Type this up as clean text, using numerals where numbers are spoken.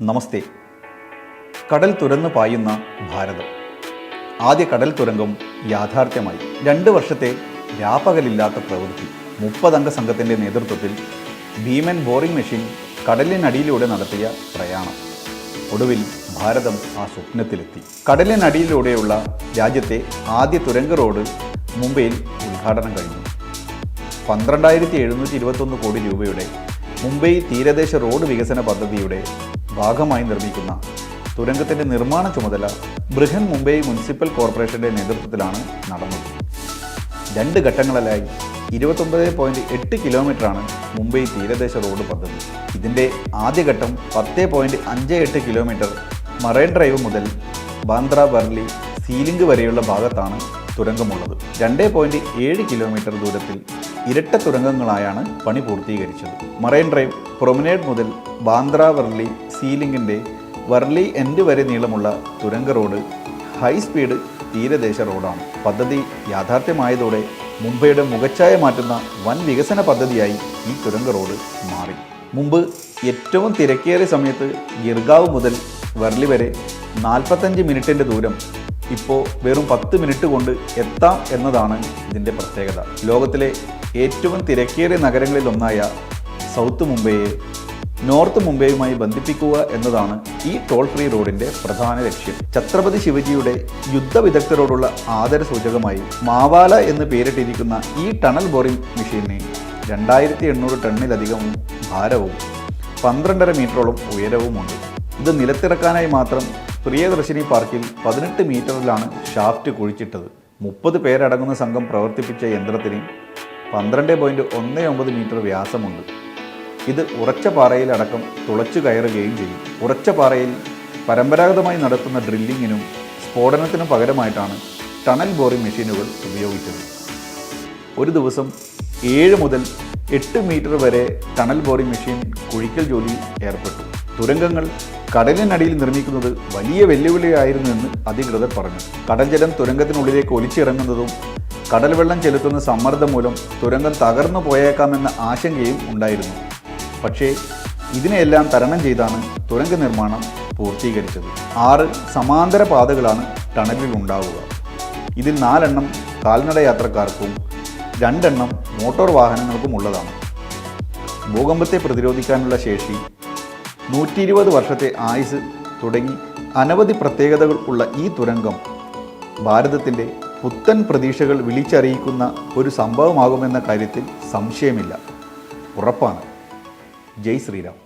നമസ്തേ. കടൽ തുരന്നു പായുന്ന ഭാരതം. ആദ്യ കടൽ തുരങ്കം യാഥാർത്ഥ്യമായി. 2 വർഷത്തെ രാപ്പകലില്ലാത്ത പ്രവൃത്തി. 30 അംഗ സംഘത്തിൻ്റെ നേതൃത്വത്തിൽ ഭീമൻ ബോറിംഗ് മെഷീൻ കടലിനടിയിലൂടെ നടത്തിയ പ്രയാണം. ഒടുവിൽ ഭാരതം ആ സ്വപ്നത്തിലെത്തി. കടലിനടിയിലൂടെയുള്ള രാജ്യത്തെ ആദ്യ തുരങ്ക റോഡ് മുംബൈയിൽ ഉദ്ഘാടനം കഴിഞ്ഞു. 12,721 കോടി രൂപയുടെ മുംബൈ തീരദേശ റോഡ് വികസന പദ്ധതിയുടെ ഭാഗമായി നിർമ്മിക്കുന്ന തുരങ്കത്തിൻ്റെ നിർമ്മാണ ചുമതല ബൃഹൻ മുംബൈ മുനിസിപ്പൽ കോർപ്പറേഷൻ്റെ നേതൃത്വത്തിലാണ് നടന്നത്. 2 ഘട്ടങ്ങളിലായി 29.8 കിലോമീറ്ററാണ് മുംബൈ തീരദേശ റോഡ് പദ്ധതി. ഇതിൻ്റെ ആദ്യഘട്ടം 10.58 കിലോമീറ്റർ മറൈൻ ഡ്രൈവ് മുതൽ ബാന്ദ്ര വർലി സീലിംഗ് വരെയുള്ള ഭാഗത്താണ് തുരങ്കമുള്ളത്. 2.7 കിലോമീറ്റർ ദൂരത്തിൽ ഇരട്ട തുരങ്കങ്ങളായാണ് പണി പൂർത്തീകരിച്ചത്. മറൈൻ ഡ്രൈവ് പ്രൊമനേഡ് മുതൽ ബാന്ദ്ര വർലി സീലിംഗിൻ്റെ വർലി എൻഡ് വരെ നീളമുള്ള തുരങ്ക റോഡ് ഹൈ സ്പീഡ് തീരദേശ റോഡാണ്. പദ്ധതി യാഥാർത്ഥ്യമായതോടെ മുംബൈയുടെ മുഖച്ഛായ മാറ്റുന്ന വൻ വികസന പദ്ധതിയായി ഈ തുരങ്ക റോഡ് മാറി. മുമ്പ് ഏറ്റവും തിരക്കേറിയ സമയത്ത് ഗിർഗാവ് മുതൽ വർലി വരെ 45 മിനിറ്റിൻ്റെ ദൂരം ഇപ്പോൾ വെറും 10 മിനിറ്റ് കൊണ്ട് എത്താം എന്നതാണ് ഇതിൻ്റെ പ്രത്യേകത. ലോകത്തിലെ ഏറ്റവും തിരക്കേറിയ നഗരങ്ങളിലൊന്നായ സൗത്ത് മുംബൈയെ നോർത്ത് മുംബൈയുമായി ബന്ധിപ്പിക്കുക എന്നതാണ് ഈ ടോൾ ഫ്രീ റോഡിൻ്റെ പ്രധാന ലക്ഷ്യം. ഛത്രപതി ശിവജിയുടെ യുദ്ധവിദഗ്ധരോടുള്ള ആദരസൂചകമായി മാവാല എന്ന് പേരിട്ടിരിക്കുന്ന ഈ ടണൽ ബോറിംഗ് മെഷീനിന് 2800 ടണ്ണിലധികം ഭാരവും 12.5 മീറ്ററോളം ഉയരവുമുണ്ട്. ഇത് നിലത്തിറക്കാനായി മാത്രം പ്രിയദർശിനി പാർക്കിൽ 18 മീറ്ററിലാണ് ഷാഫ്റ്റ് കുഴിച്ചിട്ടത്. 30 പേരടങ്ങുന്ന സംഘം പ്രവർത്തിപ്പിച്ച യന്ത്രത്തിന് 12.19 മീറ്റർ വ്യാസമുണ്ട്. ഇത് ഉറച്ച പാറയിലടക്കം തുളച്ചു കയറുകയും ചെയ്യും. ഉറച്ച പാറയിൽ പരമ്പരാഗതമായി നടത്തുന്ന ഡ്രില്ലിങ്ങിനും സ്ഫോടനത്തിനും പകരമായിട്ടാണ് ടണൽ ബോറിംഗ് മെഷീനുകൾ ഉപയോഗിച്ചത്. ഒരു ദിവസം 7 മുതൽ 8 മീറ്റർ വരെ ടണൽ ബോറിംഗ് മെഷീൻ കുഴിക്കൽ ജോലിയിൽ ഏർപ്പെട്ടു. തുരങ്കങ്ങൾ കടലിനടിയിൽ നിർമ്മിക്കുന്നത് വലിയ വെല്ലുവിളിയായിരുന്നു എന്ന് അധികൃതർ പറഞ്ഞു. കടൽ ജലം തുരങ്കത്തിനുള്ളിലേക്ക് ഒലിച്ചിറങ്ങുന്നതും കടൽ വെള്ളം ചെലുത്തുന്ന സമ്മർദ്ദം മൂലം തുരങ്കം തകർന്നു പോയേക്കാമെന്ന ആശങ്കയും ഉണ്ടായിരുന്നു. പക്ഷേ ഇതിനെയെല്ലാം തരണം ചെയ്താണ് തുരങ്ക നിർമ്മാണം പൂർത്തീകരിച്ചത്. 6 സമാന്തര പാതകളാണ് ടണലിൽ ഉണ്ടാവുക. ഇതിൽ 4 എണ്ണം കാൽനട യാത്രക്കാർക്കും 2 എണ്ണം മോട്ടോർ വാഹനങ്ങൾക്കും ഉള്ളതാണ്. ഭൂകമ്പത്തെ പ്രതിരോധിക്കാനുള്ള ശേഷി, 120 വർഷത്തെ ആയുസ് തുടങ്ങി അനവധി പ്രത്യേകതകൾ ഉള്ള ഈ തുരങ്കം ഭാരതത്തിൻ്റെ പുത്തൻ പ്രതീക്ഷകൾ വിളിച്ചറിയിക്കുന്ന ഒരു സംഭവമാകുമെന്ന കാര്യത്തിൽ സംശയമില്ല. ഉറപ്പാണ്. ജയ് ശ്രീരാം.